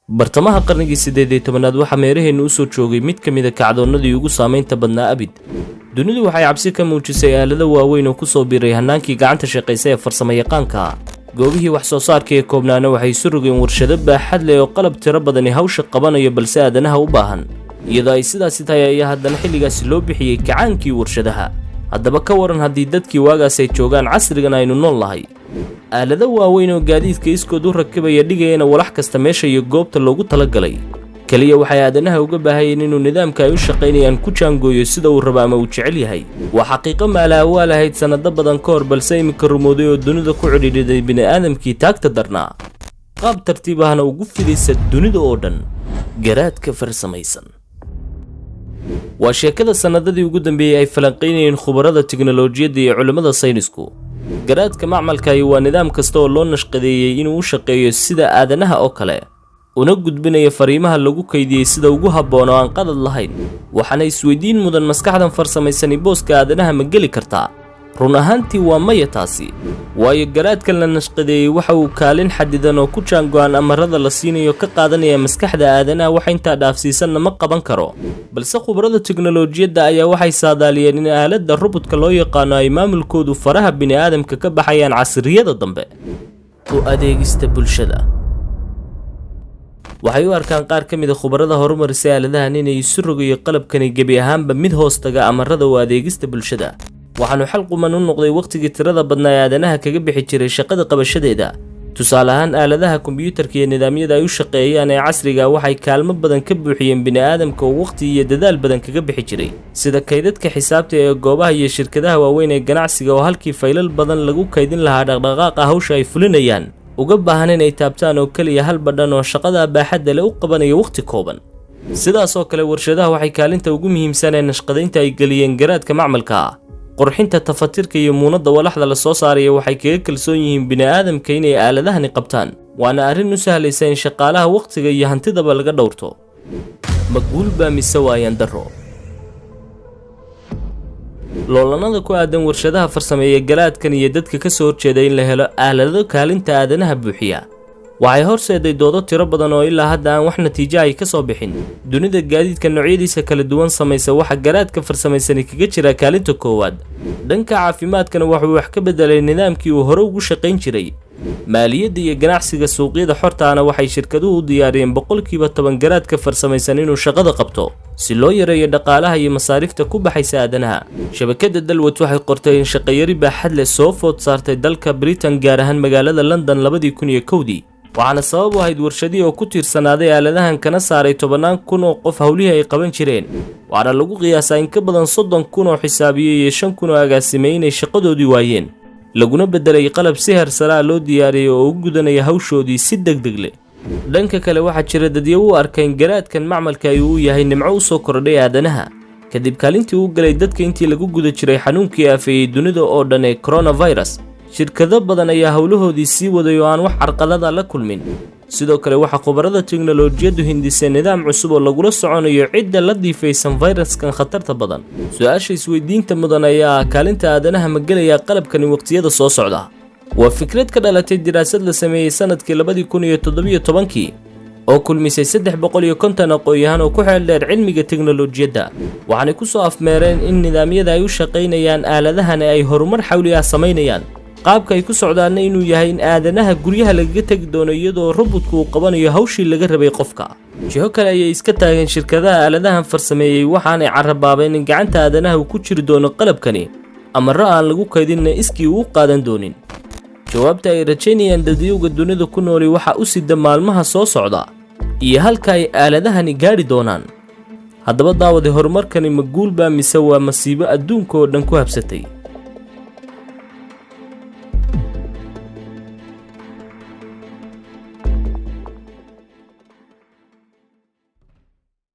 bartamaha qarnigii 18aad waxa meeraheenu u soo joogay mid kamid ah kacdoonadii ugu saameynta badnaa abid. Dunidu waxay cabsi ka muujisay aalado waaweyn oo ku soo biiray hanaankii gacanta shaqeysa ee farsamayaqaanka. Goobihii wax soo saarka ee koobnaana waxay isu rogeen warshado baaxad leh oo qalab tiro badan hawsha qabanayo balse aadanaha u baahan. Iyadoo ay sidaas tahay ayaa haddana xilligaas loo bixiyay kacaankii warshadaha. haddaba ka waran haddii dadkii waagaas ay joogaan casrigan aynu nool nahay. aalado waaweyn oo gaadiidka iskood u rakibaya dhigayna walax kasta meesha iyo goobta loogu talagalay. kaliya waxay aadanaha uga baahayeen inuu nidaamka ay u shaqeynayaan ku jaangooyo sida uu rabo ama uu jecel yahay. waa xaqiiqo maalaawaal ahayd sanado badan ka hor balse imika rumooday oo dunida ku cidhiidhiday bini'aadamkii taagta darnaa. qaab tartiib ahna ugu fidaysa dunida oo dhan. garaadka farsamaysan waa sheekada sanadadii ugu dambeeyay ay falanqeynayeen khubarada tiknoolajiyadda iyo culimada saynisku. garaadka macmalkaahi waa nidaam kasta oo loo nashqadeeyay inuu u shaqeeyo sida aadanaha oo kale, una gudbinayo fariimaha lagu kaydiyay sida ugu habboon oo aan qadad lahayn. waxaana isweydiin mudan maskaxdan farsamaysan booska aadanaha ma geli kartaa? run ahaantii waa maya taasi, waayo garaadkan la nashqadeeyay waxa uu kaalin xadidan oo ku jaango'an amarada la siinayo ka qaadanaya maskaxda aadanaha waxa intaa dhaafsiisanna ma qaban karo. balse khubarada tiknoolajiyadda ayaa waxay saadaaliyeen in aaladda robodka loo yaqaano ay maamulkoodu faraha bini'aadamka ka baxayaan casriyada dambe. u adeegista bulshada waxay u arkaan qaar ka mid ah khubarada horumarisay aaladahan inay isu rogayo qalabkani gebi ahaanba mid hoostaga amarada u adeegista bulshada. waxaanu xal quman u noqday waqtigii tirada badnaa ee aadanaha kaga bixi jiray shaqada qabashadeeda. tusaale ahaan aaladaha kombiyuutarka iyo nidaamyada ay u shaqeeyaan ee casriga waxay kaalmo badan ka buuxiyeen bini'aadamka oo waqti iyo dadaal badan kaga bixi jiray, sida kaydadka xisaabta ee goobaha iyo shirkadaha waaweyn ee ganacsiga oo halkii faylal badan lagu kaydin lahaa dhaqdhaqaaqa hawsha ay fulinayaan uga baahan inay taabtaan oo kaliya hal badhan oo shaqada baaxadda leh u qabanaya waqti kooban. sidaas oo kale warshadaha waxay kaalinta ugu muhiimsan ee nashqadaynta ay geliyeen garaadka macmalka ah. qurxinta tafatirka iyo muunada walaxda la soo saaraya waxay kaga kalsoon yihiin bini'aadamka inay aaladahani qabtaan, waana arrin u sahlaysa in shaqaalaha waqtiga iyo hantidaba laga dhowrto. maguul baa mise waayaan darro. loolanada ku aadan warshadaha farsameeya garaadkan iyo dadka ka soo horjeeda in la helo aalado kaalinta aadanaha buuxiya waxay horseeday doodo tiro badan oo ilaa hadda aan wax natiijo ay ka soo bixin. dunida gaadiidka noocyadiisa kala duwan samaysa waxa garaadka farsamaysan kaga jira kaalinta koowaad. dhanka caafimaadkana wuxuu wax ka bedelay nidaamkii uu hore ugu shaqayn jiray. maaliyadda iyo ganacsiga suuqyada xortaana waxay shirkaduhu u diyaariyeen 10% garaadka farsamaysan inuu shaqada qabto si loo yareeyo dhaqaalaha iyo masaarifta ku baxaysa aadanaha. shabakada dalwad waxay qortay in shaqayari baaxad leh soo food saartay dalka Britain gaar ahaan magaalada London 2001. waxaana sabab u ahayd warshadii oo ku tiirsanaaday aaladahan kana saaray 10,000 oo qof hawlihii ay qaban jireen. waxaana lagu qiyaasaa in ka badan 30,000 oo xisaabiye iyo 5,000 oo agaasimay inay shaqadoodii waayeen, laguna bedelay qalab si hersara loo diyaariyay oo u gudanaya hawshoodii si degdeg leh. dhanka kale waxaa jira dadyo u arkay in garaadkan macmalka ay uu yahay nimco u soo kordhay aadanaha kadib kaalintii uu galay dadka intii lagu guda jiray xanuunkii aafeeyay dunida oo dhan ee coronavirus. shirkado badan ayaa hawlahoodii sii waday oo aan wax carqalada la kulmin. sidoo kale waxaa khubarada tiknoolajiyaddu hindisay nidaam cusub oo lagula soconayo cidda la diifaysan fayraskan khatarta badan. su-aasha isweydiinta mudan ayaa kaalinta aadanaha ma gelaya qalabkani waqtiyada soo socda. waa fikrad ka dhalatay diraasad la sameeyey sanadkii 2017 oo kulmisay 350 aqoon-yahan oo ku xeel dheer cilmiga tiknoolajiyadda. waxaanay ku soo afmeereen in nidaamyada ay u shaqaynayaan aaladahani ay horumar xawli ah samaynayaan. qaabka ay ku socdaana inuu yahay in aadanaha guryaha lagaga tagi doono iyadoo robotku uu qabanayo hawshii laga rabay qofka. jiho kale ayay iska taageen shirkadaha aaladahan farsameeyey waxaanay carabaabeen in gacanta aadanaha uu ku jiri doono qalabkani amaro aan lagu kaydinna iskii uu qaadan doonin. jawaabta ay rajaynayaan dadyowga dunida ku nooli waxa u sida maalmaha soo socda iyo halka ay aaladahani gaadhi doonaan. haddaba daawade horumarkani ma guul baa mise waa masiibo adduunka oo dhan ku habsatay?